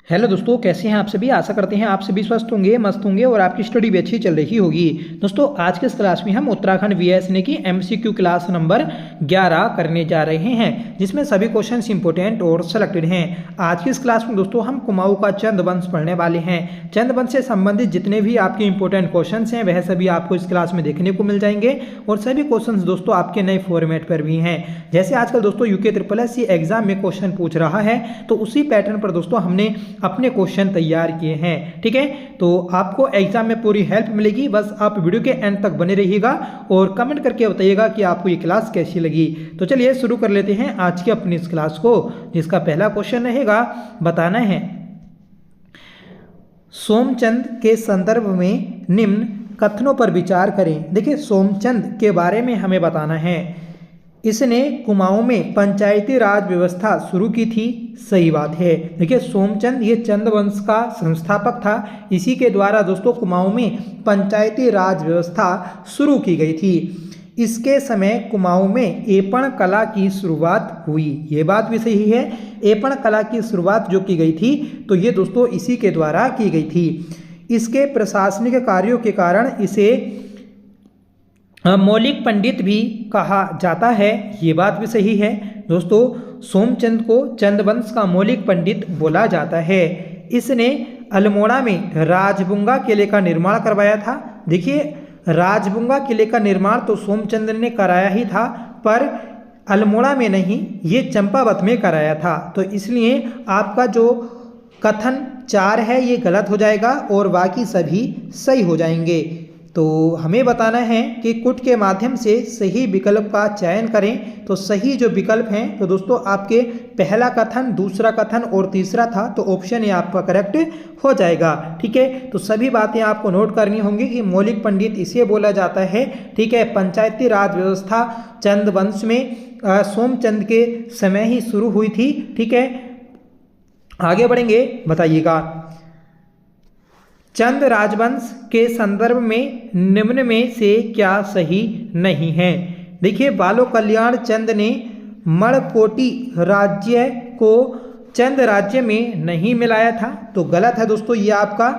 Hello दोस्तों, कैसे हैं आप सभी। आशा करते हैं आप सभी स्वस्थ होंगे, मस्त होंगे और आपकी स्टडी भी अच्छी चल रही होगी। दोस्तों, आज के इस क्लास में हम उत्तराखंड वीएस यानी कि एमसीक्यू क्लास नंबर 11 करने जा रहे हैं, जिसमें सभी क्वेश्चंस इंपॉर्टेंट और सिलेक्टेड हैं। आज की इस क्लास में दोस्तों हम कुमाऊं का चंद वंश पढ़ने वाले हैं। चंद वंश से संबंधित जितने भी आपके इंपॉर्टेंट क्वेश्चन हैं वह सभी आपको इस क्लास में देखने को मिल जाएंगे और सभी क्वेश्चन दोस्तों आपके नए फॉर्मेट पर भी हैं। जैसे आजकल दोस्तों यूके SSC एग्जाम में क्वेश्चन पूछ रहा है, तो उसी पैटर्न पर दोस्तों हमने अपने क्वेश्चन तैयार किए हैं। ठीक है, तो आपको एग्जाम में पूरी हेल्प मिलेगी। बस आप वीडियो के एंड तक बने रहिएगा और कमेंट करके बताइएगा कि आपको ये क्लास कैसी लगी। तो चलिए शुरू कर लेते हैं आज की अपनी इस क्लास को, जिसका पहला क्वेश्चन रहेगा, बताना है सोमचंद के संदर्भ में निम्न कथनों पर विचार करें। देखिए, सोमचंद के बारे में हमें बताना है। इसने कुमाऊं में पंचायती राज व्यवस्था शुरू की थी। सही बात है। देखिए, सोमचंद ये चंद वंश का संस्थापक था। इसी के द्वारा दोस्तों कुमाऊं में पंचायती राज व्यवस्था शुरू की गई थी। इसके समय कुमाऊं में एपण कला की शुरुआत हुई। ये बात भी सही है। एपण कला की शुरुआत जो की गई थी तो ये दोस्तों इसी के द्वारा की गई थी। इसके प्रशासनिक कार्यों के कारण इसे मौलिक पंडित भी कहा जाता है। ये बात भी सही है। दोस्तों, सोमचंद को चंदवंश का मौलिक पंडित बोला जाता है। इसने अल्मोड़ा में राजबुंगा किले का निर्माण करवाया था। देखिए, राजबुंगा किले का निर्माण तो सोमचंद ने कराया ही था, पर अल्मोड़ा में नहीं, ये चंपावत में कराया था। तो इसलिए आपका जो कथन 4 है ये गलत हो जाएगा और बाकी सभी सही हो जाएंगे। तो हमें बताना है कि कुट के माध्यम से सही विकल्प का चयन करें। तो सही जो विकल्प हैं तो दोस्तों आपके पहला कथन, दूसरा कथन और तीसरा था, तो ऑप्शन ये आपका करेक्ट हो जाएगा। ठीक है, तो सभी बातें आपको नोट करनी होंगी कि मौलिक पंडित इसे बोला जाता है। ठीक है, पंचायती राज व्यवस्था चंद वंश में सोमचंद के समय ही शुरू हुई थी। ठीक है, आगे बढ़ेंगे, बताइएगा। चंद राजवंश के संदर्भ में निम्न में से क्या सही नहीं है। देखिए, बालो कल्याण चंद ने मणकोटी राज्य को चंद राज्य में नहीं मिलाया था, तो गलत है दोस्तों। ये आपका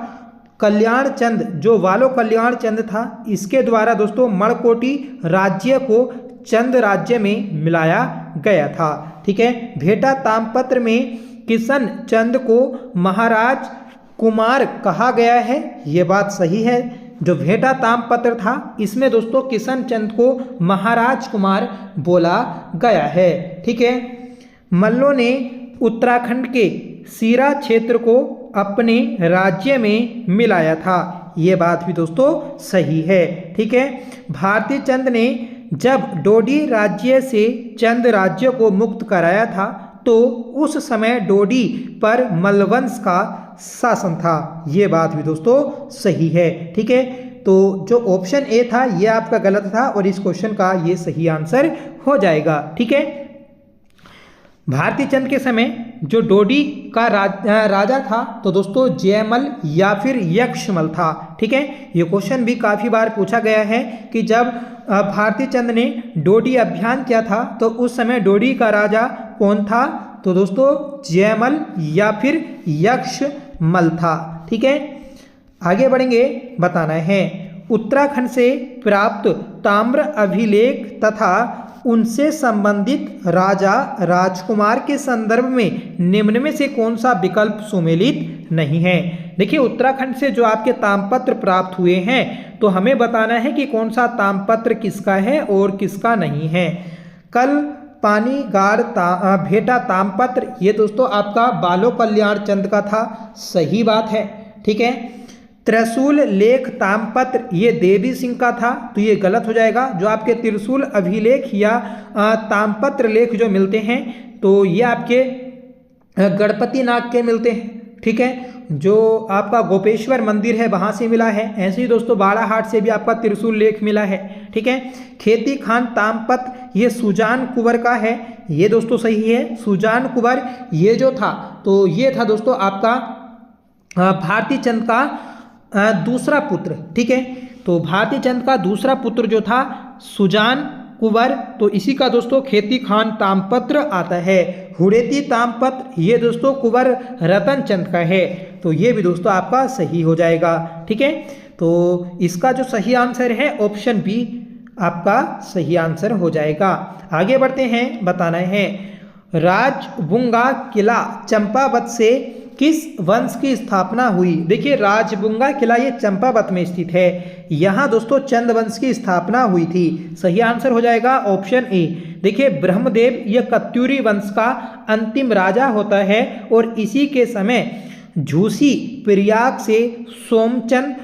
कल्याण चंद, जो वालो कल्याण चंद था, इसके द्वारा दोस्तों मणकोटी राज्य को चंद राज्य में मिलाया गया था। ठीक है, भेटा तामपत्र में किशन चंद को महाराज कुमार कहा गया है। ये बात सही है। जो भेटा तामपत्र था इसमें दोस्तों किशन चंद को महाराज कुमार बोला गया है। ठीक है, मल्लों ने उत्तराखंड के सीरा क्षेत्र को अपने राज्य में मिलाया था। ये बात भी दोस्तों सही है। ठीक है, भारती चंद ने जब डोडी राज्य से चंद राज्य को मुक्त कराया था तो उस समय डोडी पर मल्लवंश का शासन था। ये बात भी दोस्तों सही है। ठीक है, तो जो ऑप्शन ए था ये आपका गलत था और इस क्वेश्चन का ये सही आंसर हो जाएगा। ठीक है, भारती चंद के समय जो डोडी का राजा था तो दोस्तों जयमल या फिर यक्षमल था। ठीक है, ये क्वेश्चन भी काफ़ी बार पूछा गया है कि जब भारती चंद ने डोडी अभियान किया था तो उस समय डोडी का राजा कौन था, तो दोस्तों जयमल या फिर यक्षमल था। ठीक है, आगे बढ़ेंगे, बताना है उत्तराखंड से प्राप्त ताम्र अभिलेख तथा उनसे संबंधित राजा राजकुमार के संदर्भ में निम्न में से कौन सा विकल्प सुमेलित नहीं है। देखिए, उत्तराखंड से जो आपके तामपत्र प्राप्त हुए हैं तो हमें बताना है कि कौन सा तामपत्र किसका है और किसका नहीं है। कल पानी गाड़ भेटा तामपत्र ये दोस्तों आपका बालो कल्याण चंद का था। सही बात है। ठीक है, त्रिशूल लेख तामपत्र ये देवी सिंह का था, तो ये गलत हो जाएगा। जो आपके त्रिशूल अभिलेख या तामपत्र लेख जो मिलते हैं तो ये आपके गणपति नाग के मिलते हैं। ठीक है, जो आपका गोपेश्वर मंदिर है वहाँ से मिला है। ऐसे ही दोस्तों बाड़ाहाट से भी आपका त्रिशूल लेख मिला है। ठीक है, खेती खान तामपत्र ये सुजान कुंवर का है। ये दोस्तों सही है। सुजान कुंवर ये जो था तो ये था दोस्तों आपका भारती चंद का दूसरा पुत्र। ठीक है, तो भारती चंद का दूसरा पुत्र जो था सुजान कुंवर, तो इसी का दोस्तों खेती खान ताम्रपत्र आता है। हुड़ेती ताम्रपत्र ये दोस्तों कुंवर रतन चंद का है, तो ये भी दोस्तों आपका सही हो जाएगा। ठीक है, तो इसका जो सही आंसर है ऑप्शन बी आपका सही आंसर हो जाएगा। आगे बढ़ते हैं, बताना है राजबुंगा किला चंपावत से किस वंश की स्थापना हुई। देखिए राजबुंगा किला ये चंपावत में स्थित है, यहाँ दोस्तों चंद वंश की स्थापना हुई थी। सही आंसर हो जाएगा ऑप्शन ए। देखिए ब्रह्मदेव यह कत्यूरी वंश का अंतिम राजा होता है और इसी के समय झूसी प्रयाग से सोमचंद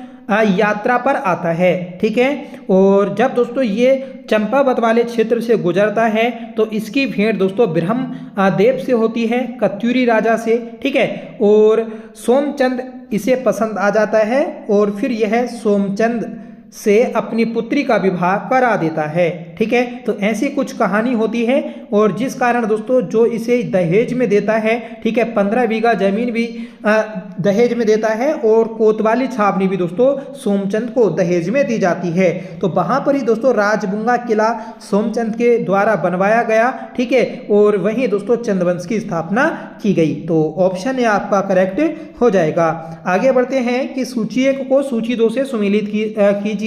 यात्रा पर आता है। ठीक है, और जब दोस्तों ये चंपावत वाले क्षेत्र से गुजरता है तो इसकी भेंट दोस्तों ब्रह्मदेव से होती है, कत्यूरी राजा से। ठीक है, और सोमचंद इसे पसंद आ जाता है और फिर यह सोमचंद से अपनी पुत्री का विवाह करा देता है। ठीक है, तो ऐसी कुछ कहानी होती है और जिस कारण दोस्तों जो इसे दहेज में देता है, ठीक है, 15 बीघा जमीन भी दहेज में देता है और कोतवाली छावनी भी दोस्तों सोमचंद को दहेज में दी जाती है। तो वहां पर ही दोस्तों राजबुंगा किला सोमचंद के द्वारा बनवाया गया। ठीक है, और वहीं दोस्तों चंद्रवंश की स्थापना की गई। तो ऑप्शन ए आपका करेक्ट हो जाएगा। आगे बढ़ते हैं कि सूची 1 को सूची 2 से सुमेलित कीजिए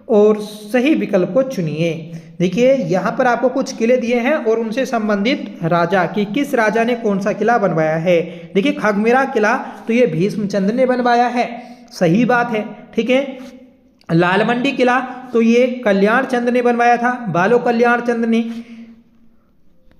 और सही विकल्प को चुनिए। देखिए यहाँ पर आपको कुछ किले दिए हैं और उनसे संबंधित राजा कि किस राजा ने कौन सा किला बनवाया है। देखिए खगमेरा किला तो ये भीष्मचंद्र ने बनवाया है, सही बात है। ठीक है, लालमंडी किला तो ये कल्याण चंद्र ने बनवाया था, बालो कल्याण चंद्र ने।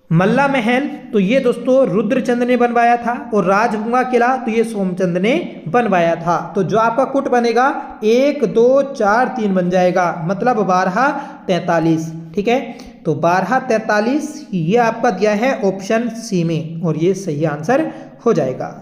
मल्ला महल तो ये दोस्तों रुद्रचंद ने बनवाया था और राजबुंगा किला तो ये सोमचंद ने बनवाया था। तो जो आपका कुट बनेगा 1 2 4 3 बन जाएगा, मतलब 12 43। ठीक है, तो 12 43 ये आपका दिया है ऑप्शन सी में और ये सही आंसर हो जाएगा।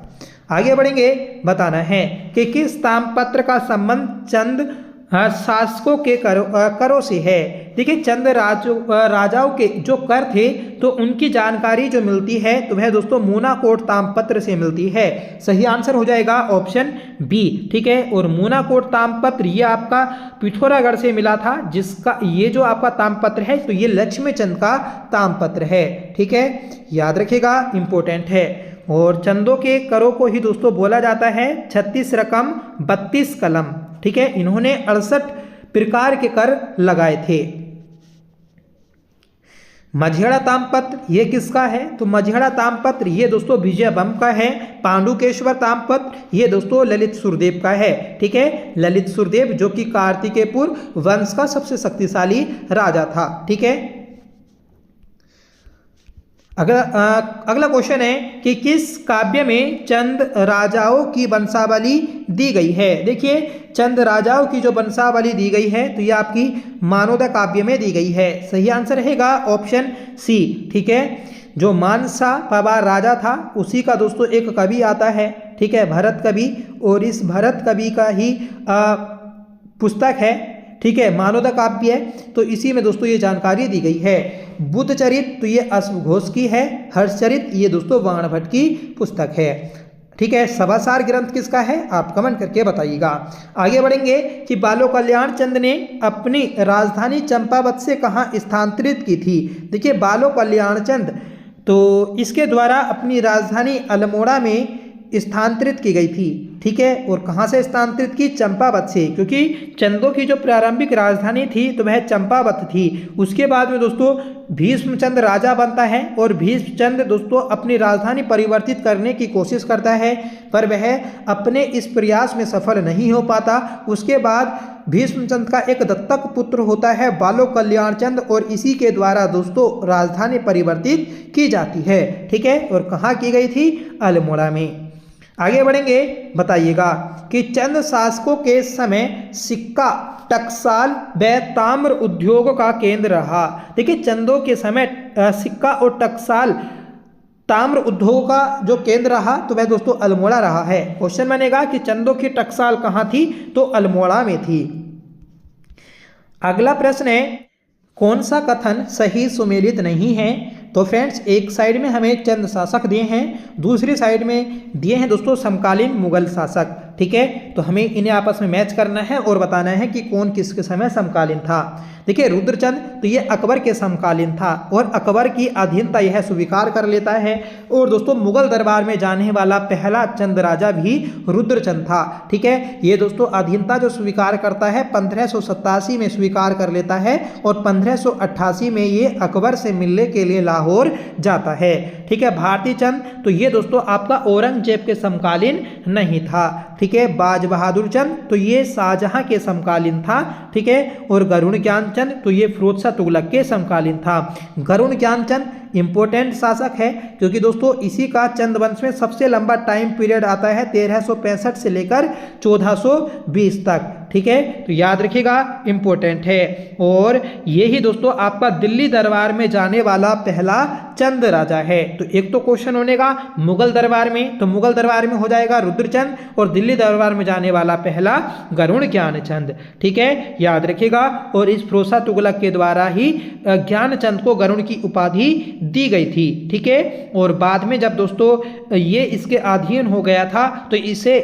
आगे बढ़ेंगे, बताना है कि किस ताम्रपत्र का संबंध चंद शासकों के करों से है। देखिए चंद राजाओं के जो कर थे तो उनकी जानकारी जो मिलती है तो वह दोस्तों मूनाकोट ताम्रपत्र से मिलती है। सही आंसर हो जाएगा ऑप्शन बी। ठीक है, और मूनाकोट ताम्रपत्र ये आपका पिथौरागढ़ से मिला था, जिसका ये जो आपका ताम्रपत्र है तो ये लक्ष्मीचंद का ताम्रपत्र है। ठीक है, याद रखिएगा, इंपॉर्टेंट है। और चंदों के करों को ही दोस्तों बोला जाता है 36 रकम 32 कलम। ठीक है, इन्होंने 68 प्रकार के कर लगाए थे। मझेड़ा ताम्रपत्र ये किसका है, तो मझेड़ा ताम्रपत्र ये दोस्तों विजयबम का है। पांडुकेश्वर ताम्रपत्र ये दोस्तों ललित सुरदेव का है। ठीक है, ललित सुरदेव जो कि कार्तिकेयपुर वंश का सबसे शक्तिशाली राजा था। ठीक है, अगला क्वेश्चन है कि किस काव्य में चंद राजाओं की वंशावली दी गई है। देखिए चंद राजाओं की जो वंशावली दी गई है तो ये आपकी मानोदा काव्य में दी गई है। सही आंसर रहेगा ऑप्शन सी। ठीक है, जो मानसा पवार राजा था उसी का दोस्तों एक कवि आता है। ठीक है, भरत कवि, और इस भरत कवि का ही पुस्तक है। ठीक है, मानोदा काव्य है, तो इसी में दोस्तों ये जानकारी दी गई है। बुद्ध चरित तो ये अश्वघोष की है। हर्षचरित ये दोस्तों वाण भट्ट की पुस्तक है। ठीक है, सभासार ग्रंथ किसका है आप कमेंट करके बताइएगा। आगे बढ़ेंगे कि बालो कल्याण चंद ने अपनी राजधानी चंपावत से कहाँ स्थानांतरित की थी। देखिए बालो कल्याण चंद तो इसके द्वारा अपनी राजधानी अल्मोड़ा में स्थानांतरित की गई थी। ठीक है, और कहाँ से स्थानांतरित की, चंपावत से, क्योंकि चंदों की जो प्रारंभिक राजधानी थी तो वह चंपावत थी। उसके बाद में दोस्तों भीष्मचंद्र राजा बनता है और भीष्मचंद्र दोस्तों अपनी राजधानी परिवर्तित करने की कोशिश करता है, पर वह अपने इस प्रयास में सफल नहीं हो पाता। उसके बाद भीष्मचंद्र का एक दत्तक पुत्र होता है बालो कल्याण चंद, और इसी के द्वारा दोस्तों राजधानी परिवर्तित की जाती है। ठीक है, और कहाँ की गई थी, अल्मोड़ा में। आगे बढ़ेंगे, बताइएगा कि चंद शासकों के समय सिक्का, टकसाल व ताम्र उद्योग का केंद्र रहा। देखिए चंदों के समय सिक्का और टकसाल ताम्र उद्योग का जो केंद्र रहा तो वह दोस्तों अल्मोड़ा रहा है। क्वेश्चन बनेगा कि चंदों की टकसाल कहाँ थी, तो अल्मोड़ा में थी। अगला प्रश्न है कौन सा कथन सही सुमेलित नहीं है। तो फ्रेंड्स एक साइड में हमें चंद शासक दिए हैं, दूसरी साइड में दिए हैं दोस्तों समकालीन मुगल शासक। ठीक है, तो हमें इन्हें आपस में मैच करना है और बताना है कि कौन किसके समय समकालीन था। देखिए रुद्रचंद तो ये अकबर के समकालीन था और अकबर की अधीनता यह स्वीकार कर लेता है। और दोस्तों मुगल दरबार में जाने वाला पहला चंद राजा भी रुद्रचंद था। ठीक है, ये दोस्तों अधीनता जो स्वीकार करता है 1587 में स्वीकार कर लेता है और 1588 में ये अकबर से मिलने के लिए लाहौर जाता है। ठीक है, भारती चंद तो ये दोस्तों आपका औरंगजेब के समकालीन नहीं था। ठीक है, बाज बहादुर चंद तो ये शाहजहां के समकालीन था। ठीक है, और गरुड़ ज्ञानचंद तो ये फिरोज शाह तुगलक के समकालीन था। गरुड़ ज्ञानचंद इंपोर्टेंट शासक है क्योंकि दोस्तों इसी का चंद वंश में सबसे लंबा टाइम पीरियड आता है 1365 से लेकर 1420 तक। ठीक है, तो याद रखिएगा इंपोर्टेंट है। और यही दोस्तों आपका दिल्ली दरबार में जाने वाला पहला चंद राजा है। तो एक तो क्वेश्चन होने का मुगल दरबार में, तो मुगल दरबार में हो जाएगा रुद्रचंद और दिल्ली दरबार में जाने वाला पहला गरुड़ ज्ञानचंद। ठीक है, याद रखिएगा। और इस फिरोज शाह तुगलक के द्वारा ही ज्ञानचंद को गरुड़ की उपाधि दी गई थी। ठीक है, और बाद में जब दोस्तों ये इसके अधीन हो गया था तो इसे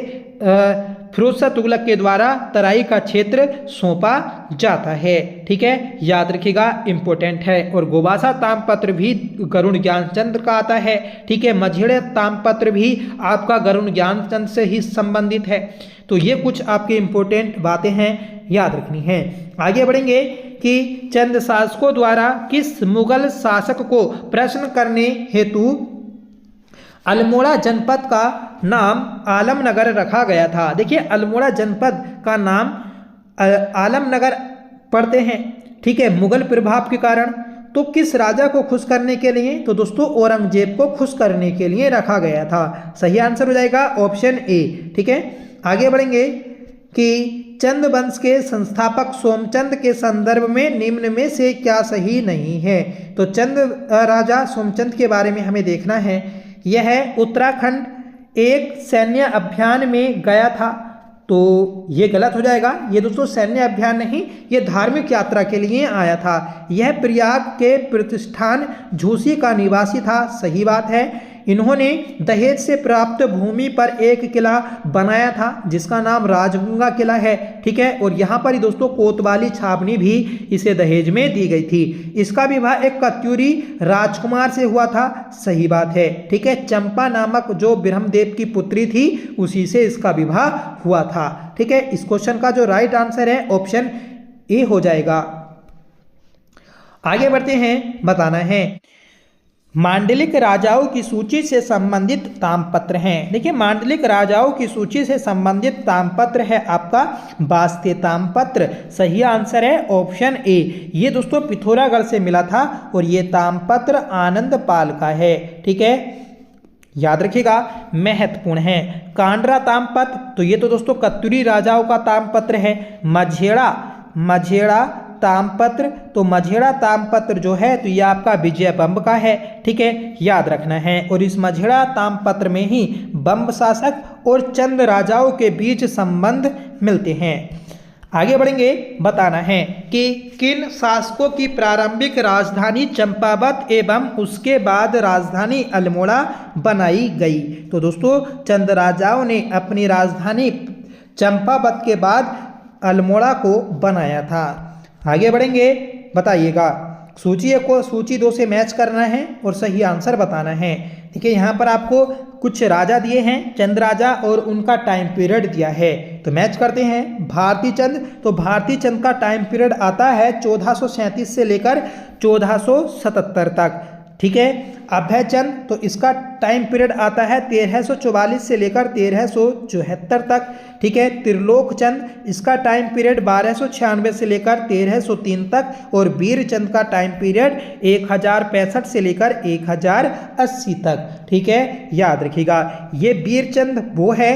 फिरोज शाह तुगलक के द्वारा तराई का क्षेत्र सौंपा जाता है। ठीक है, याद रखिएगा इंपोर्टेंट है। और गोबासा ताम्रपत्र भी गरुड़ ज्ञानचंद का आता है। ठीक है, मझेड़े ताम्रपत्र भी आपका गरुड़ ज्ञानचंद से ही संबंधित है। तो ये कुछ आपके इंपोर्टेंट बातें हैं, याद रखनी है। आगे बढ़ेंगे कि चंद शासकों द्वारा किस मुगल शासक को प्रश्न करने हेतु अल्मोड़ा जनपद का नाम आलमनगर रखा गया था। देखिए अल्मोड़ा जनपद का नाम आलमनगर पढ़ते हैं। ठीक है, मुगल प्रभाव के कारण। तो किस राजा को खुश करने के लिए? तो दोस्तों औरंगजेब को खुश करने के लिए रखा गया था। सही आंसर हो जाएगा ऑप्शन ए। ठीक है, आगे बढ़ेंगे कि चंद वंश के संस्थापक सोमचंद के संदर्भ में निम्न में से क्या सही नहीं है? तो चंद राजा सोमचंद के बारे में हमें देखना है। यह उत्तराखंड एक सैन्य अभियान में गया था, तो ये गलत हो जाएगा। ये दोस्तों सैन्य अभियान नहीं, ये धार्मिक यात्रा के लिए आया था। यह प्रयाग के प्रतिष्ठान झूसी का निवासी था। सही बात है। इन्होंने दहेज से प्राप्त भूमि पर एक किला बनाया था जिसका नाम राजगंगा किला है। ठीक है, और यहाँ पर ही दोस्तों कोतवाली छावनी भी इसे दहेज में दी गई थी। इसका विवाह एक कत्यूरी राजकुमार से हुआ था। सही बात है। ठीक है, चंपा नामक जो ब्रह्मदेव की पुत्री थी उसी से इसका विवाह हुआ था। ठीक है, इस क्वेश्चन का जो राइट आंसर है ऑप्शन ए हो जाएगा। आगे बढ़ते हैं, बताना है मांडलिक राजाओं की सूची से संबंधित ताम्रपत्र हैं। देखिए मांडलिक राजाओं की सूची से संबंधित ताम्रपत्र है आपका वास्ते ताम्रपत्र। सही आंसर है ऑप्शन ए। ये दोस्तों पिथौरागढ़ से मिला था और ये ताम्रपत्र आनंद पाल का है। ठीक है, याद रखिएगा महत्वपूर्ण है। कांडरा ताम्रपत्र तो ये तो दोस्तों कत्यूरी राजाओं का ताम्रपत्र है। मझेड़ा ताम्रपत्र तो मझेड़ा ताम्रपत्र जो है तो ये आपका विजय बंब का है। ठीक है, याद रखना है। और इस मझेड़ा ताम्रपत्र में ही बंब शासक और चंद राजाओं के बीच संबंध मिलते हैं। आगे बढ़ेंगे, बताना है कि किन शासकों की प्रारंभिक राजधानी चंपावत एवं उसके बाद राजधानी अल्मोड़ा बनाई गई। तो दोस्तों चंद राजाओं ने अपनी राजधानी चंपावत के बाद अल्मोड़ा को बनाया था। आगे बढ़ेंगे, बताइएगा सूची को सूची 2 से मैच करना है और सही आंसर बताना है। देखिए यहाँ पर आपको कुछ राजा दिए हैं, चंद राजा, और उनका टाइम पीरियड दिया है, तो मैच करते हैं। भारती चंद तो भारती चंद का टाइम पीरियड आता है 1437 से लेकर 1477 तक। ठीक है, अभय चंद तो इसका टाइम पीरियड आता है 1344 से लेकर 1374 तक। ठीक है, त्रिलोक चंद इसका टाइम पीरियड 1296 से लेकर 1303 तक। और वीर चंद का टाइम पीरियड 1065 से लेकर 1080 तक। ठीक है, याद रखिएगा ये वीर चंद वो है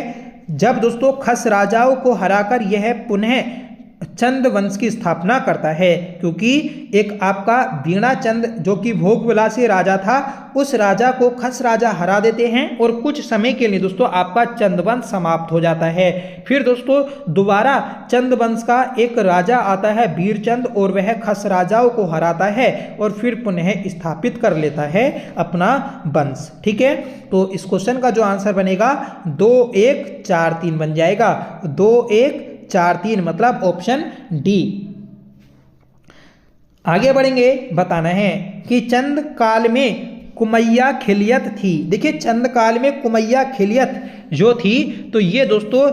जब दोस्तों खस राजाओं को हराकर यह पुनः चंद वंश की स्थापना करता है, क्योंकि एक आपका वीणा चंद जो कि भोग विलासी राजा था, उस राजा को खस राजा हरा देते हैं और कुछ समय के लिए दोस्तों आपका चंद वंश समाप्त हो जाता है। फिर दोस्तों दोबारा चंद वंश का एक राजा आता है वीरचंद, और वह खस राजाओं को हराता है और फिर पुनः स्थापित कर लेता है अपना वंश। ठीक है, तो इस क्वेश्चन का जो आंसर बनेगा 2143 बन जाएगा। 2143 मतलब ऑप्शन डी। आगे बढ़ेंगे, बताना है कि चंद काल में कुमैया खिलियत थी। देखिए चंद काल में कुमैया खिलियत जो थी तो ये दोस्तों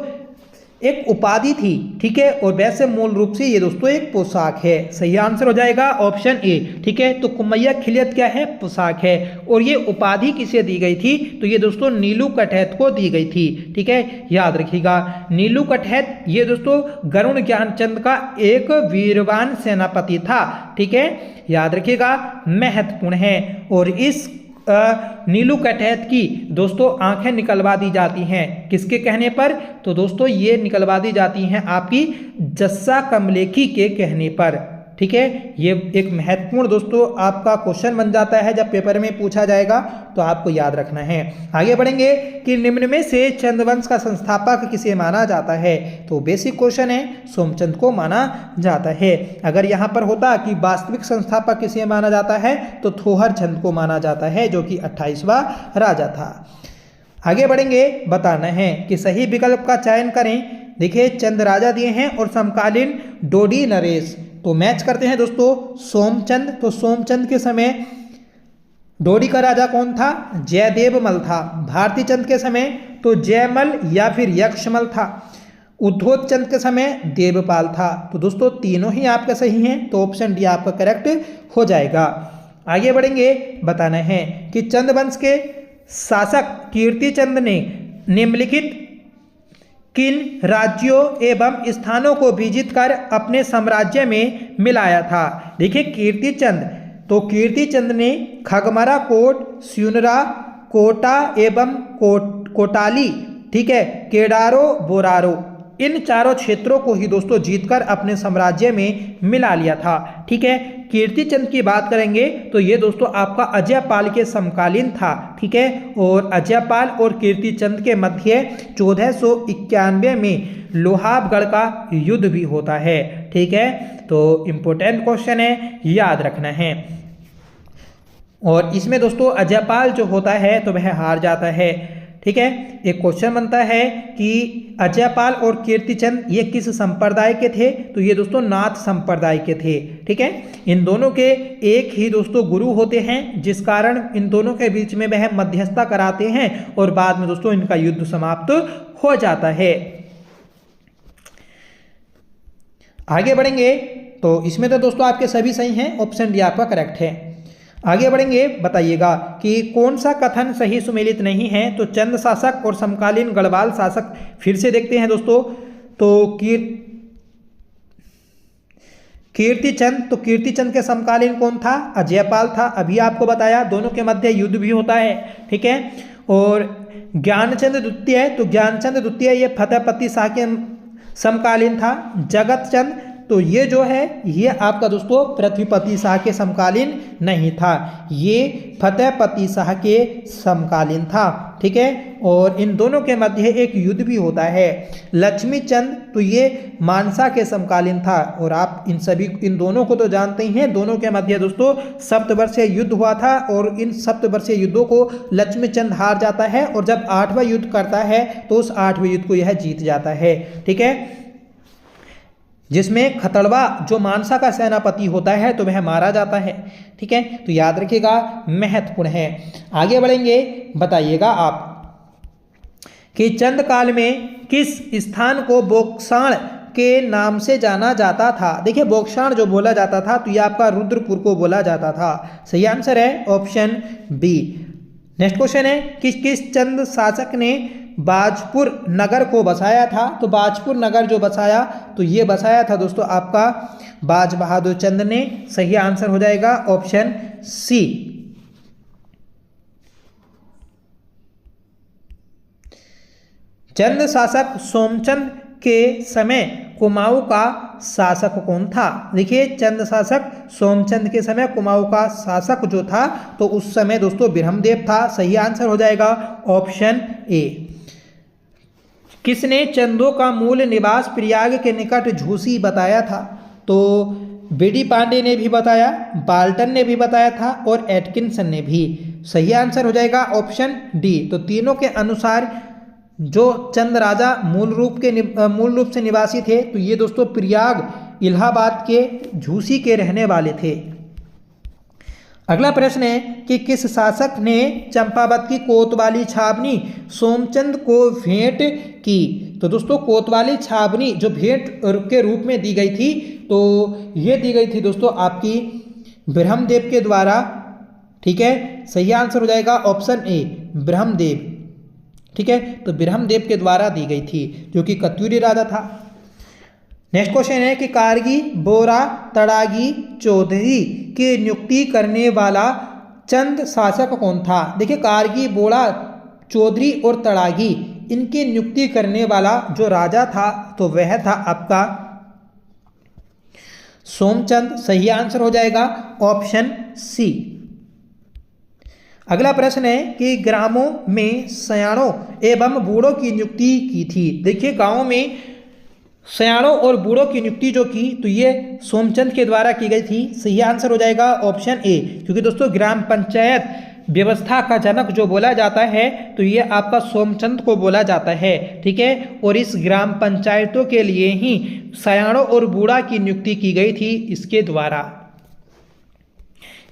एक उपाधि थी, ठीक है, और वैसे मूल रूप से ये दोस्तों एक पोशाक है। सही आंसर हो जाएगा ऑप्शन ए, ठीक है। तो कुमैया खिलियत क्या है? पोशाक है। और ये उपाधि किसे दी गई थी? तो ये दोस्तों नीलू कठैत को दी गई थी, ठीक है, याद रखिएगा। नीलू कठैत ये दोस्तों गरुड़ ज्ञानचंद का एक वीरवान सेनापति था, ठीक है, याद रखिएगा, महत्वपूर्ण है। और इस नीलू कठैत की दोस्तों आंखें निकलवा दी जाती हैं, किसके कहने पर? तो दोस्तों ये निकलवा दी जाती हैं आपकी जस्सा कमलेखी के कहने पर, ठीक है। ये एक महत्वपूर्ण दोस्तों आपका क्वेश्चन बन जाता है, जब पेपर में पूछा जाएगा तो आपको याद रखना है। आगे बढ़ेंगे कि निम्न में से चंद्रवंश का संस्थापक किसे माना जाता है? तो बेसिक क्वेश्चन है, सोमचंद को माना जाता है। अगर यहाँ पर होता कि वास्तविक संस्थापक किसे माना जाता है तो थोहर चंद को माना जाता है, जो कि 28वां राजा था। आगे बढ़ेंगे, बताना है कि सही विकल्प का चयन करें। देखिए चंद राजा दिए हैं और समकालीन डोडी नरेश, तो मैच करते हैं दोस्तों सोमचंद। तो सोमचंद के समय डोडी का राजा कौन था? जयदेवमल था। भारती चंद के समय तो जयमल या फिर यक्षमल था। उद्धोत चंद के समय देवपाल था। तो दोस्तों तीनों ही आपके सही हैं, तो ऑप्शन डी आपका करेक्ट हो जाएगा। आगे बढ़ेंगे, बताना है कि चंद्रवंश के शासक कीर्तिचंद ने निम्नलिखित किन राज्यों एवं स्थानों को विजित कर अपने साम्राज्य में मिलाया था? देखिए कीर्तिचंद, तो कीर्तिचंद ने खगमरा कोट, स्यूनरा, कोटा एवं कोटाली, ठीक है, केडारो, बोरारो, इन चारों क्षेत्रों को ही दोस्तों जीतकर अपने साम्राज्य में मिला लिया था, ठीक है। कीर्तिचंद की बात करेंगे तो ये दोस्तों आपका अजयपाल के समकालीन था, ठीक है, और अजयपाल और कीर्तिचंद के मध्य 1491 में लोहाबगढ़ का युद्ध भी होता है, ठीक है। तो इम्पोर्टेंट क्वेश्चन है, याद रखना है। और इसमें दोस्तों अजयपाल जो होता है तो वह हार जाता है, ठीक है। एक क्वेश्चन बनता है कि अजयपाल और कीर्तिचंद ये किस संप्रदाय के थे? तो ये दोस्तों नाथ संप्रदाय के थे, ठीक है। इन दोनों के एक ही दोस्तों गुरु होते हैं, जिस कारण इन दोनों के बीच में वह मध्यस्थता कराते हैं और बाद में दोस्तों इनका युद्ध समाप्त हो जाता है। आगे बढ़ेंगे, तो इसमें तो दोस्तों आपके सभी सही हैं, ऑप्शन डी आपका करेक्ट है। आगे बढ़ेंगे, बताइएगा कि कौन सा कथन सही सुमेलित नहीं है? तो चंद शासक और समकालीन गढ़वाल शासक, फिर से देखते हैं दोस्तों। तो कीर्तिचंद, तो कीर्तिचंद के समकालीन कौन था? अजयपाल था, अभी आपको बताया, दोनों के मध्य युद्ध भी होता है, ठीक है। और ज्ञानचंद द्वितीय, तो ज्ञानचंद द्वितीय ये फतेहपति शाह के समकालीन था। जगत चंद, तो ये जो है ये आपका दोस्तों पृथ्वीपति शाह के समकालीन नहीं था, ये फतेहपति शाह के समकालीन था, ठीक है। और इन दोनों के मध्य एक युद्ध भी होता है। लक्ष्मी चंद, तो ये मानसा के समकालीन था, और आप इन दोनों को तो जानते ही हैं, दोनों के मध्य दोस्तों सप्तवर्षीय युद्ध हुआ था, और इन सप्तवर्षीय युद्धों को लक्ष्मी चंद हार जाता है, और जब 8वां युद्ध करता है तो उस 8वें युद्ध को यह जीत जाता है, ठीक है, जिसमें खतड़वा जो मानसा का सेनापति होता है तो वह मारा जाता है, ठीक है। तो याद रखिएगा, महत्वपूर्ण है। आगे बढ़ेंगे, बताइएगा आप कि चंद काल में किस स्थान को बोक्साण के नाम से जाना जाता था? देखिए बोक्साण जो बोला जाता था तो यह आपका रुद्रपुर को बोला जाता था। सही आंसर है ऑप्शन बी। नेक्स्ट क्वेश्चन है कि किस चंद शासक ने बाजपुर नगर को बसाया था? तो बाजपुर नगर जो बसाया तो ये बसाया था दोस्तों आपका बाज बहादुर चंद ने। सही आंसर हो जाएगा ऑप्शन सी। चंद शासक सोमचंद के समय कुमाऊं का शासक कौन था? देखिए चंद शासक सोमचंद के समय कुमाऊं का शासक जो था तो उस समय दोस्तों ब्रह्मदेव था। सही आंसर हो जाएगा ऑप्शन ए। किसने चंदों का मूल निवास प्रयाग के निकट झूसी बताया था? तो बीडी पांडे ने भी बताया, बाल्टन ने भी बताया था और एटकिंसन ने भी। सही आंसर हो जाएगा ऑप्शन डी। तो तीनों के अनुसार जो चंद राजा मूल रूप से निवासी थे तो ये दोस्तों प्रयाग इलाहाबाद के झूसी के रहने वाले थे। अगला प्रश्न है कि किस शासक ने चंपावत की कोतवाली छावनी सोमचंद को भेंट की। तो दोस्तों कोतवाली छावनी जो भेंट के रूप में दी गई थी, तो ये दी गई थी दोस्तों आपकी ब्रह्मदेव के द्वारा। ठीक है, सही आंसर हो जाएगा ऑप्शन ए ब्रह्मदेव। ठीक है, तो ब्रह्मदेव के द्वारा दी गई थी, जो कि कत्यूरी राजा था। नेक्स्ट क्वेश्चन है कि कारगी, बोरा, तड़ागी, चौधरी की नियुक्ति करने वाला चंद शासक कौन था। देखिए कारगी, बोरा, चौधरी और तड़ागी, इनकी नियुक्ति करने वाला जो राजा था तो वह था आपका सोमचंद। सही आंसर हो जाएगा ऑप्शन सी। अगला प्रश्न है कि ग्रामों में सयाणों एवं बूढ़ों की नियुक्ति की थी। देखिए गांवों में सयाणों और बूढ़ों की नियुक्ति जो की, तो ये सोमचंद के द्वारा की गई थी। सही आंसर हो जाएगा ऑप्शन ए, क्योंकि दोस्तों ग्राम पंचायत व्यवस्था का जनक जो बोला जाता है तो ये आपका सोमचंद को बोला जाता है। ठीक है, और इस ग्राम पंचायतों के लिए ही सयाणों और बूढ़ा की नियुक्ति की गई थी इसके द्वारा।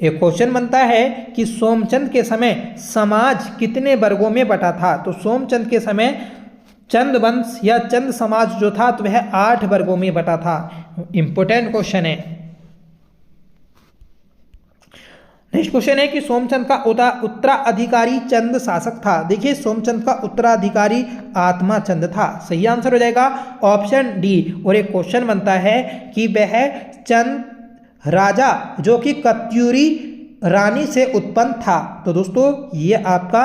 एक क्वेश्चन बनता है कि सोमचंद के समय समाज कितने वर्गों में बटा था। तो सोमचंद के समय चंद वंश या चंद समाज जो था तो वह 8 वर्गों में बटा था। इंपॉर्टेंट क्वेश्चन है। नेक्स्ट क्वेश्चन है कि सोमचंद का उत्तराधिकारी चंद शासक था। देखिए सोमचंद का उत्तराधिकारी आत्माचंद था। सही आंसर हो जाएगा ऑप्शन डी। और एक क्वेश्चन बनता है कि वह चंद राजा जो कि कत्यूरी रानी से उत्पन्न था। तो दोस्तों ये आपका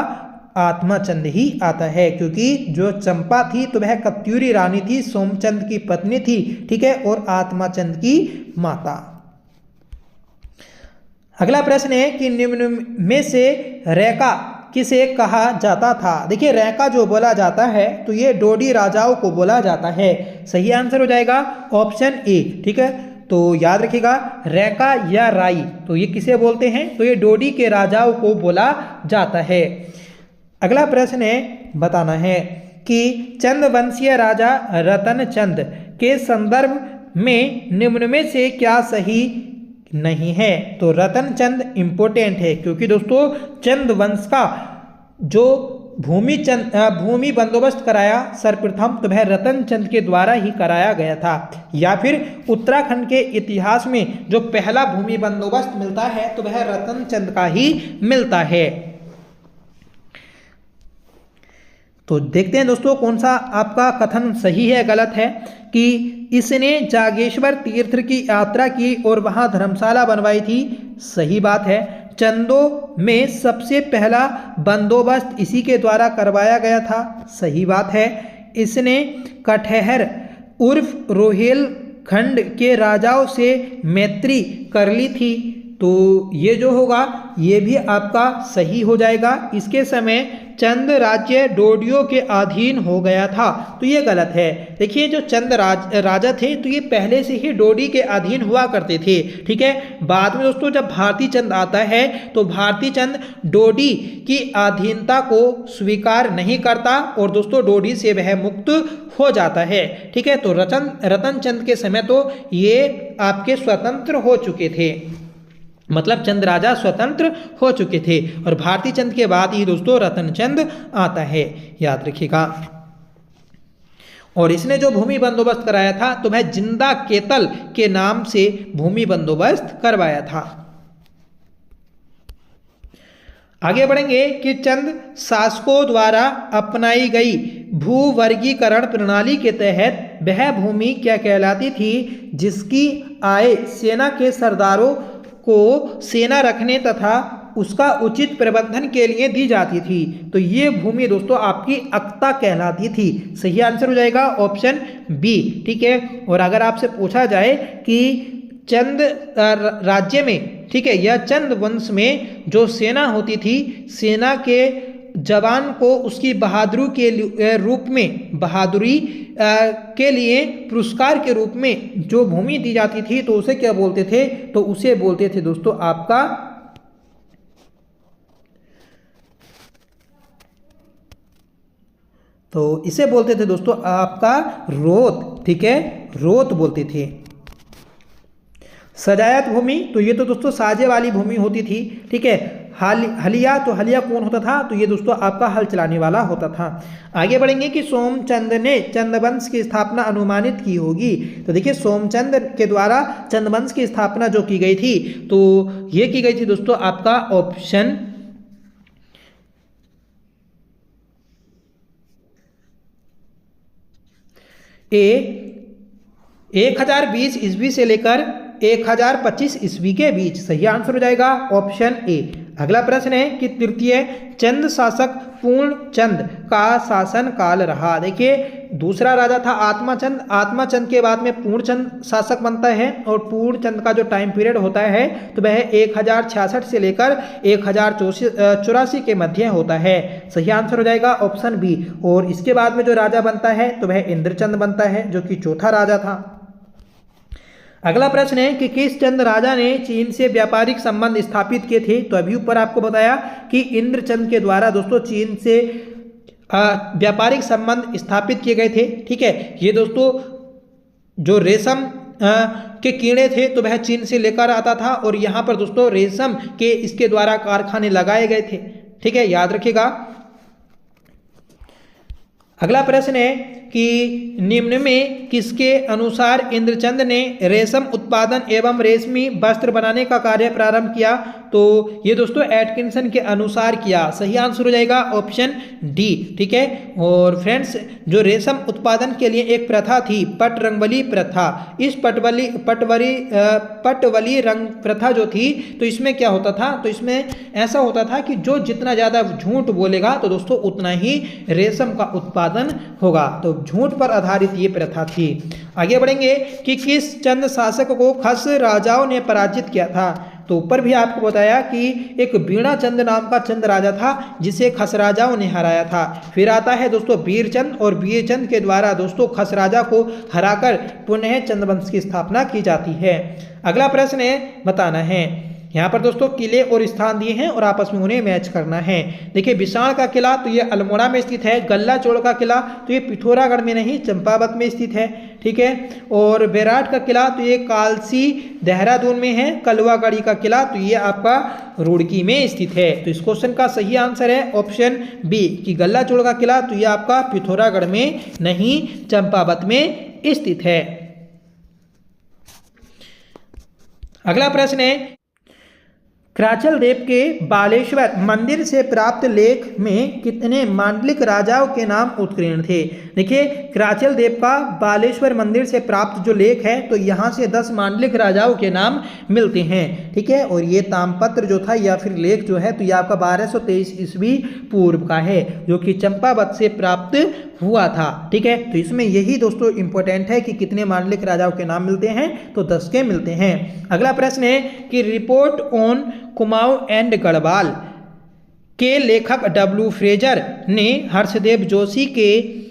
आत्माचंद ही आता है, क्योंकि जो चंपा थी तो वह कत्यूरी रानी थी, सोमचंद की पत्नी थी। ठीक है, और आत्माचंद की माता। अगला प्रश्न है कि निम्न में से रैका किसे कहा जाता था। देखिए रैका जो बोला जाता है तो ये डोडी राजाओं को बोला जाता है। सही आंसर हो जाएगा ऑप्शन ए। ठीक है, तो याद रखिएगा रैका या राई, तो ये किसे बोलते हैं, तो ये डोडी के राजाओं को बोला जाता है। अगला प्रश्न है बताना है कि चंद वंशीय राजा रतन चंद के संदर्भ में निम्न में से क्या सही नहीं है। तो रतन चंद इंपोर्टेंट है, क्योंकि दोस्तों चंद वंश का जो भूमि बंदोबस्त कराया सर्वप्रथम तो वह रतन चंद के द्वारा ही कराया गया था। या फिर उत्तराखंड के इतिहास में जो पहला भूमि बंदोबस्त मिलता है तो वह रतन चंद का ही मिलता है। तो देखते हैं दोस्तों कौन सा आपका कथन सही है गलत है। कि इसने जागेश्वर तीर्थ की यात्रा की और वहां धर्मशाला बनवाई थी। सही बात है। चंदों में सबसे पहला बंदोबस्त इसी के द्वारा करवाया गया था। सही बात है। इसने कठहर उर्फ रोहेलखंड के राजाओं से मैत्री कर ली थी। तो ये जो होगा ये भी आपका सही हो जाएगा। इसके समय चंद राज्य डोडियों के अधीन हो गया था, तो ये गलत है। देखिए जो चंद राजा थे तो ये पहले से ही डोडी के अधीन हुआ करते थे। ठीक है, बाद में दोस्तों जब भारती चंद आता है तो भारती चंद डोडी की अधीनता को स्वीकार नहीं करता और दोस्तों डोडी से वह मुक्त हो जाता है। ठीक है, तो रतन चंद के समय तो ये आपके स्वतंत्र हो चुके थे, मतलब चंद राजा स्वतंत्र हो चुके थे। और भारती चंद के बाद ही दोस्तों रतन चंद आता है, याद रखिएगा। और इसने जो भूमि बंदोबस्त कराया था तो वह जिंदा केतल के नाम से भूमि बंदोबस्त करवाया था। आगे बढ़ेंगे कि चंद शासकों द्वारा अपनाई गई भूवर्गीकरण प्रणाली के तहत वह भूमि क्या कहलाती थी जिसकी आय सेना के सरदारों को सेना रखने तथा उसका उचित प्रबंधन के लिए दी जाती थी। तो ये भूमि दोस्तों आपकी अक्ता कहलाती थी। सही आंसर हो जाएगा ऑप्शन बी। ठीक है, और अगर आपसे पूछा जाए कि चंद राज्य में, ठीक है, या चंद वंश में जो सेना होती थी, सेना के जवान को उसकी बहादुरी के रूप में, बहादुरी के लिए पुरस्कार के रूप में जो भूमि दी जाती थी तो उसे क्या बोलते थे, तो उसे बोलते थे दोस्तों आपका इसे बोलते थे दोस्तों आपका रोत। ठीक है, रोत बोलते थे। सजायत भूमि, तो ये तो दोस्तों साजे वाली भूमि होती थी, ठीक है। हलिया, तो हलिया कौन होता था, तो ये दोस्तों आपका हल चलाने वाला होता था। आगे बढ़ेंगे कि सोमचंद ने चंदवंश की स्थापना अनुमानित की होगी। तो देखिए सोमचंद के द्वारा चंदवंश की स्थापना जो की गई थी, तो ये की गई थी दोस्तों आपका ऑप्शन ए 1020 ईस्वी से लेकर 1025 ईस्वी के बीच। सही आंसर हो जाएगा ऑप्शन ए। अगला प्रश्न है कि तृतीय चंद शासक पूर्णचंद का शासन काल रहा। देखिए दूसरा राजा था आत्माचंद, आत्माचंद के बाद में पूर्णचंद शासक बनता है, और पूर्णचंद का जो टाइम पीरियड होता है तो वह 1066 से लेकर 1084 के मध्य होता है। सही आंसर हो जाएगा ऑप्शन बी। और इसके बाद में जो राजा बनता है तो वह इंद्रचंद बनता है, जो कि चौथा राजा था। अगला प्रश्न है कि किस चंद राजा ने चीन से व्यापारिक संबंध स्थापित किए थे। तो अभी ऊपर आपको बताया कि इंद्रचंद के द्वारा दोस्तों चीन से व्यापारिक संबंध स्थापित किए गए थे, ठीक है। ये दोस्तों जो रेशम के कीड़े थे तो वह चीन से लेकर आता था, और यहाँ पर दोस्तों रेशम के इसके द्वारा कारखाने लगाए गए थे, ठीक है, याद रखिएगा। अगला प्रश्न है कि निम्न में किसके अनुसार इंद्रचंद ने रेशम उत्पादन एवं रेशमी वस्त्र बनाने का कार्य प्रारंभ किया। तो ये दोस्तों एटकिंसन के अनुसार किया। सही आंसर हो जाएगा ऑप्शन डी, ठीक है। और फ्रेंड्स जो रेशम उत्पादन के लिए एक प्रथा थी पटरंगबली प्रथा, इस पटवली रंग प्रथा जो थी, तो इसमें क्या होता था, तो इसमें ऐसा होता था कि जो जितना ज़्यादा झूठ बोलेगा तो दोस्तों उतना ही रेशम का उत्पादन होगा। तो झूठ पर आधारित ये प्रथा थी। आगे बढ़ेंगे कि किस चंद शासक को खस राजाओं ने पराजित किया था। तो ऊपर भी आपको बताया कि एक बीणा चंद नाम का चंद राजा था जिसे खस राजाओं ने हराया था। फिर आता है दोस्तों वीरचंद, और वीरचंद के द्वारा दोस्तों खस राजा को हराकर पुनः चंद्रवंश की स्थापना की जाती है। अगला प्रश्न है बताना है, यहाँ पर दोस्तों किले और स्थान दिए हैं और आपस में उन्हें मैच करना है। देखिए विशाल का किला तो ये अल्मोड़ा में स्थित है, गल्ला चोड़ का किला तो ये पिथौरागढ़ में नहीं चंपावत में स्थित है, ठीक है। और बेराट का किला तो ये कालसी देहरादून में है, कलवागढ़ी का किला तो ये आपका रुड़की में स्थित है। तो इस क्वेश्चन का सही आंसर है ऑप्शन बी कि गल्ला चोड़ का किला तो ये आपका पिथौरागढ़ में नहीं चंपावत में स्थित है। अगला प्रश्न है कराचल देव के बालेश्वर मंदिर से प्राप्त लेख में कितने मांडलिक राजाओं के नाम उत्कीर्ण थे। देखिए कराचल देव का बालेश्वर मंदिर से प्राप्त जो लेख है तो यहाँ से 10 मांडलिक राजाओं के नाम मिलते हैं, ठीक है। और ये तामपत्र जो था या फिर लेख जो है तो ये आपका 1223 ईस्वी पूर्व का है, जो कि चंपावत से प्राप्त हुआ था, ठीक है। तो इसमें यही दोस्तों इंपॉर्टेंट है कि कितने मांडलिक राजाओं के नाम मिलते हैं, तो 10 के मिलते हैं। अगला प्रश्न है कि report on Kumaon and Garhwal के लेखक डब्ल्यू फ्रेजर ने हर्षदेव जोशी के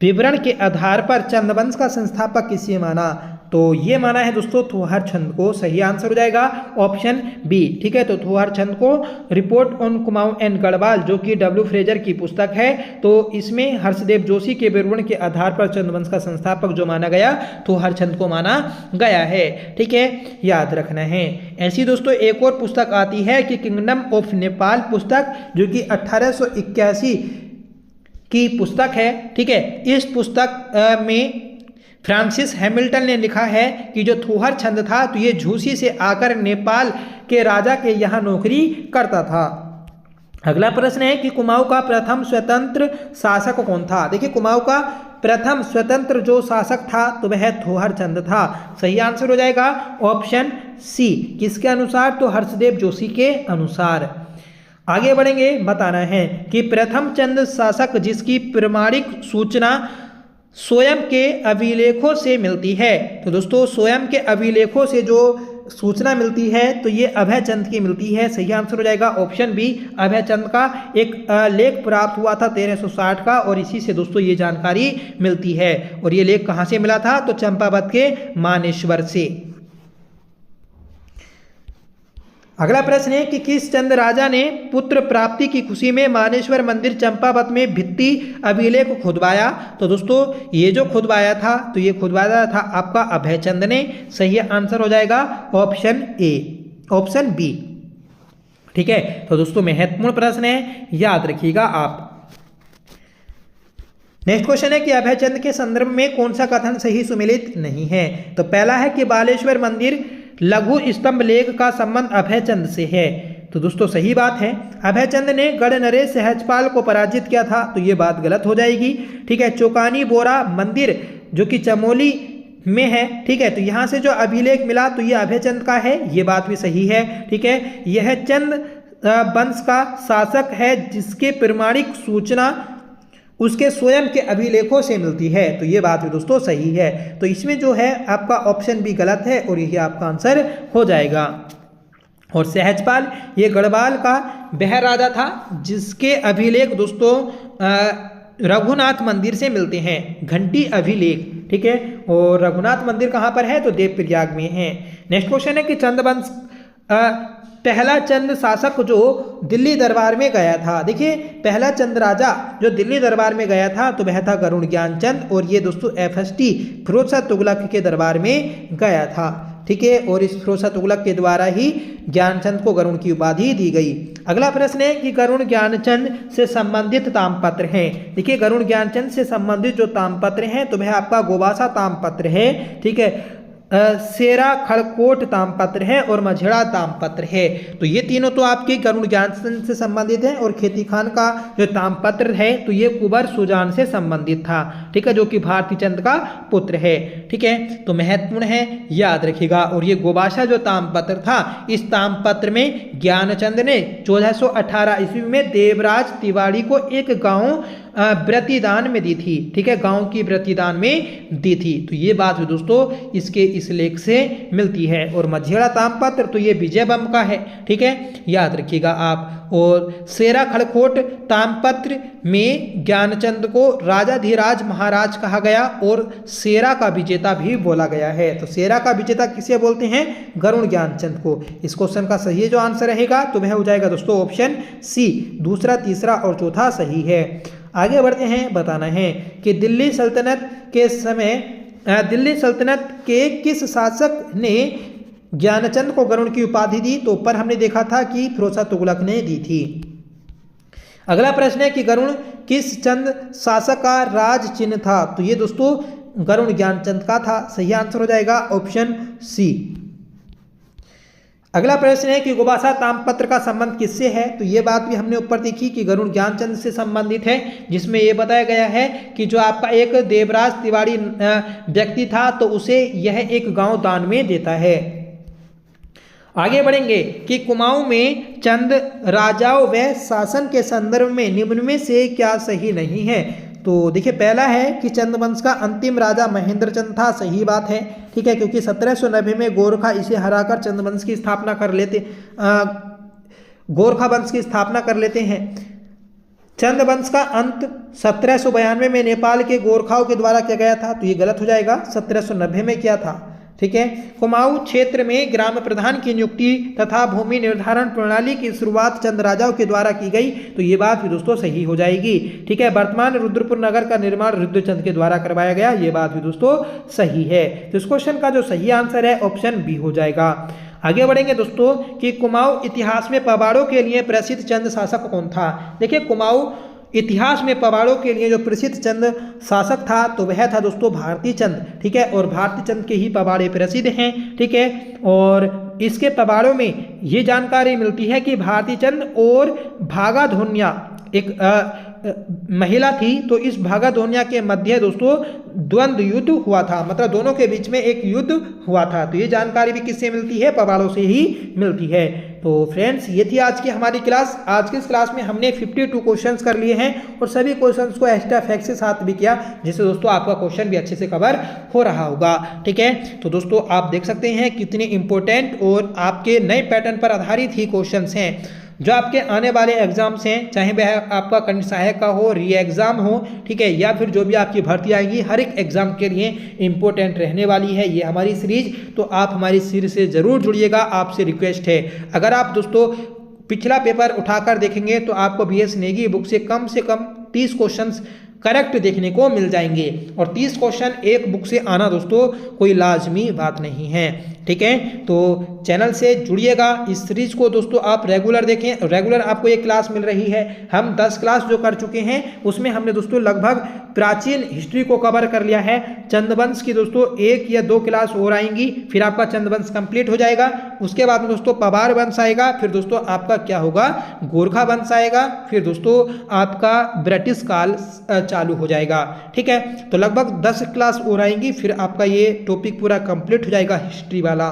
विवरण के आधार पर चंद्रवंश का संस्थापक किसे माना। तो ये माना है दोस्तों थोहर चंद को। सही आंसर हो जाएगा ऑप्शन बी, ठीक है। तो थोहर चंद को report on Kumaon and Garhwal जो कि डब्ल्यू फ्रेजर की पुस्तक है, तो इसमें हर्षदेव जोशी के विवरण के आधार पर चंद्रवंश का संस्थापक जो माना गया थोहर चंद को माना गया है, ठीक है, याद रखना है। ऐसी दोस्तों एक और पुस्तक आती है कि किंगडम ऑफ नेपाल पुस्तक, जो कि 1881 की पुस्तक है, ठीक है। इस पुस्तक में फ्रांसिस हैमिल्टन ने लिखा है कि जो थोहर चंद था तो ये झूसी से आकर नेपाल के राजा के यहाँ नौकरी करता था। अगला प्रश्न है कि कुमाऊं का प्रथम स्वतंत्र शासक कौन था। देखिए कुमाऊं का प्रथम स्वतंत्र जो शासक था तो वह थोहर चंद था। सही आंसर हो जाएगा ऑप्शन सी, किसके अनुसार, तो हर्षदेव जोशी के अनुसार। आगे बढ़ेंगे, बताना है कि प्रथम चंद शासक जिसकी प्रमाणिक सूचना स्वयं के अभिलेखों से मिलती है। तो दोस्तों स्वयं के अभिलेखों से जो सूचना मिलती है तो ये अभय चंद की मिलती है। सही आंसर हो जाएगा ऑप्शन बी, अभय चंद का एक लेख प्राप्त हुआ था 1360 का, और इसी से दोस्तों ये जानकारी मिलती है। और ये लेख कहाँ से मिला था, तो चंपावत के मानेश्वर से। अगला प्रश्न है कि किस चंद राजा ने पुत्र प्राप्ति की खुशी में मानेश्वर मंदिर चंपावत में भित्ति अभिलेख खुदवाया? तो दोस्तों ये जो खुदवाया था तो ये खुदवाया था आपका अभयचंद ने। सही आंसर हो जाएगा ऑप्शन ए, ऑप्शन बी। ठीक है, तो दोस्तों महत्वपूर्ण प्रश्न है, याद रखिएगा आप। नेक्स्ट क्वेश्चन है कि अभयचंद के संदर्भ में कौन सा कथन सही सुमेलित नहीं है? तो पहला है कि बालेश्वर मंदिर लघु स्तंभ लेख का संबंध अभयचंद से है। तो दोस्तों सही बात है, अभयचंद ने गढ़ नरेश सहजपाल को पराजित किया था, तो ये बात गलत हो जाएगी। ठीक है, चौकानी बोरा मंदिर जो कि चमोली में है, ठीक है, तो यहाँ से जो अभिलेख मिला तो ये अभयचंद का है, ये बात भी सही है। ठीक है, यह चंद वंश का शासक है जिसके प्रमाणिक सूचना उसके स्वयं के अभिलेखों से मिलती है, तो ये बात भी दोस्तों सही है। तो इसमें जो है आपका ऑप्शन भी गलत है और यही आपका आंसर हो जाएगा। और सहजपाल ये गढ़वाल का वह राजा था जिसके अभिलेख दोस्तों रघुनाथ मंदिर से मिलते हैं, घंटी अभिलेख। ठीक है, और रघुनाथ मंदिर कहाँ पर है? तो देवप्रयाग में है। नेक्स्ट क्वेश्चन है कि चंदवंश पहला चंद शासक जो दिल्ली दरबार में गया था। देखिए पहला चंद राजा जो दिल्ली दरबार में गया था तो वह था गरुड़ ज्ञानचंद, और ये दोस्तों FST फिरोज शाह तुगलक के दरबार में गया था। ठीक है, और इस फिरोज शाह तुगलक के द्वारा ही ज्ञानचंद को गरुड़ की उपाधि दी गई। अगला प्रश्न है कि गरुड़ ज्ञानचंद से संबंधित ताम्रपत्र हैं। देखिए गरुड़ ज्ञानचंद से संबंधित जो ताम्रपत्र हैं तो वह आपका गोबासा ताम्रपत्र है। ठीक है, सेरा खड़कोट ताम्रपत्र है और मझेड़ा ताम्रपत्र है। तो ये तीनों तो आपके गरुड़ ज्ञानचंद से संबंधित हैं। और खेती खान का जो ताम्रपत्र है तो ये कुंवर सुजान से संबंधित था। ठीक है, जो कि भारती चंद का पुत्र है। ठीक है, तो महत्वपूर्ण है, याद रखिएगा। और ये गोबासा जो ताम्रपत्र था, इस ताम्रपत्र में ज्ञानचंद ने 1418 ईस्वी में देवराज तिवारी को एक गांव व्रतिदान में दी थी। ठीक है, गांव की व्रतिदान में दी थी। तो ये बात भी दोस्तों इसके इस लेख से मिलती है। और मझेड़ा ताम्रपत्र तो ये विजय बम का है। ठीक है, याद रखिएगा आप। और सेरा खड़कोट ताम्रपत्र में ज्ञानचंद को राजाधिराज महाराज कहा गया और सेरा का विजेता भी बोला गया है। तो सेरा का विजेता किसे बोलते हैं? गरुड़ ज्ञानचंद को। इस क्वेश्चन का सही जो आंसर रहेगा तो वह हो जाएगा दोस्तों ऑप्शन सी, दूसरा, तीसरा और चौथा सही है। आगे बढ़ते हैं, बताना है कि दिल्ली सल्तनत के समय दिल्ली सल्तनत के किस शासक ने ज्ञानचंद को गरुड़ की उपाधि दी? तो ऊपर हमने देखा था कि फिरोज शाह तुगलक ने दी थी। अगला प्रश्न है कि गरुड़ किस चंद शासक का राज चिन्ह था? तो ये दोस्तों गरुड़ ज्ञानचंद का था। सही आंसर हो जाएगा ऑप्शन सी। अगला प्रश्न है कि गोबासा ताम्रपत्र का संबंध किससे है? तो ये बात भी हमने ऊपर देखी कि गरुड़ ज्ञानचंद से संबंधित है, जिसमें ये बताया गया है कि जो आपका एक देवराज तिवारी व्यक्ति था तो उसे यह एक गांव दान में देता है। आगे बढ़ेंगे कि कुमाऊं में चंद राजाओं व शासन के संदर्भ में निम्न में से क्या सही नहीं है? तो देखिए पहला है कि चंदवंश का अंतिम राजा महेंद्र चंद था। सही बात है। ठीक है, क्योंकि 1790 में गोरखा इसे हराकर चंदवंश की स्थापना कर लेते गोरखा वंश की स्थापना कर लेते हैं। चंदवंश का अंत 1792 में नेपाल के गोरखाओं के द्वारा किया गया था, तो ये गलत हो जाएगा, 1790 में किया था। ठीक है, कुमाऊं क्षेत्र में ग्राम प्रधान की नियुक्ति तथा भूमि निर्धारण प्रणाली की शुरुआत चंद राजाओं के द्वारा की गई, तो ये बात भी दोस्तों सही हो जाएगी। ठीक है, वर्तमान रुद्रपुर नगर का निर्माण रुद्रचंद के द्वारा करवाया गया, ये बात भी दोस्तों सही है। तो इस क्वेश्चन का जो सही आंसर है ऑप्शन बी हो जाएगा। आगे बढ़ेंगे दोस्तों कि कुमाऊं इतिहास में पवाड़ों के लिए प्रसिद्ध चंद शासक कौन था? देखिए कुमाऊं इतिहास में पवाड़ों के लिए जो प्रसिद्ध चंद शासक था तो वह था दोस्तों भारती चंद। ठीक है, और भारती चंद के ही पवाड़े प्रसिद्ध हैं। ठीक है, और इसके पवाड़ों में ये जानकारी मिलती है कि भारती चंद और भागा धोनिया एक महिला थी, तो इस भागा धोनिया के मध्य दोस्तों द्वंद्व युद्ध हुआ था, मतलब दोनों के बीच में एक युद्ध हुआ था। तो ये जानकारी भी किससे मिलती है? पवाड़ों से ही मिलती है। तो फ्रेंड्स ये थी आज की हमारी क्लास। आज की इस क्लास में हमने 52 क्वेश्चंस कर लिए हैं और सभी क्वेश्चंस को एक्स्ट्रा फैक्ट के साथ भी किया, जिससे दोस्तों आपका क्वेश्चन भी अच्छे से कवर हो रहा होगा। ठीक है, तो दोस्तों आप देख सकते हैं कितने इंपॉर्टेंट और आपके नए पैटर्न पर आधारित ही क्वेश्चंस हैं। जो आपके आने वाले एग्जाम्स हैं, चाहे वह आपका खंड सहायक का हो, री एग्जाम हो, ठीक है, या फिर जो भी आपकी भर्ती आएगी, हर एक एग्जाम के लिए इंपॉर्टेंट रहने वाली है ये हमारी सीरीज। तो आप हमारी सीरीज से जरूर जुड़िएगा, आपसे रिक्वेस्ट है। अगर आप दोस्तों पिछला पेपर उठाकर देखेंगे तो आपको BS नेगी बुक से कम 30 क्वेश्चंस करेक्ट देखने को मिल जाएंगे, और 30 क्वेश्चन एक बुक से आना दोस्तों कोई लाजमी बात नहीं है, ठीक है। तो चैनल से जुड़िएगा, इस सीरीज को दोस्तों आप रेगुलर देखें। रेगुलर आपको एक क्लास मिल रही है, हम 10 क्लास जो कर चुके हैं उसमें हमने दोस्तों लगभग प्राचीन हिस्ट्री को कवर कर लिया है। चंद्रवंश की दोस्तों 1 या 2 क्लास और आएंगी, फिर आपका चंद्रवंश कंप्लीट हो जाएगा। उसके बाद में दोस्तों पवार वंश आएगा, फिर दोस्तों आपका क्या होगा, गोरखा वंश आएगा, फिर दोस्तों आपका ब्रिटिश काल चालू हो जाएगा, ठीक है। तो लगभग 10 क्लास और आएंगी, फिर आपका ये टॉपिक पूरा कंप्लीट हो जाएगा हिस्ट्री वाला।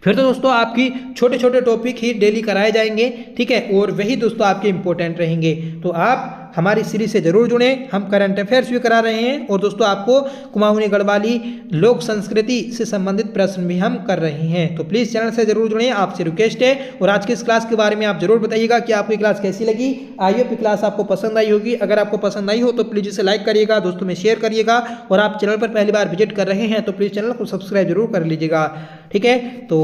फिर तो दोस्तों आपकी छोटे छोटे टॉपिक ही डेली कराए जाएंगे, ठीक है, और वही दोस्तों आपके इंपॉर्टेंट रहेंगे। तो आप हमारी सीरीज से जरूर जुड़ें, हम करंट अफेयर्स भी करा रहे हैं, और दोस्तों आपको कुमाऊनी गढ़वाली लोक संस्कृति से संबंधित प्रश्न भी हम कर रहे हैं। तो प्लीज़ चैनल से जरूर जुड़ें, आपसे रिक्वेस्ट है। और आज की इस क्लास के बारे में आप जरूर बताइएगा कि आपकी क्लास कैसी लगी। आई होप क्लास आपको पसंद आई होगी। अगर आपको पसंद आई हो तो प्लीज़ इसे लाइक करिएगा, दोस्तों में शेयर करिएगा, और आप चैनल पर पहली बार विजिट कर रहे हैं तो प्लीज़ चैनल को सब्सक्राइब जरूर कर लीजिएगा, ठीक है। तो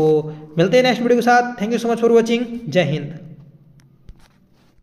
मिलते हैं नेक्स्ट वीडियो के साथ। Thank you so much for watching. जय हिंद।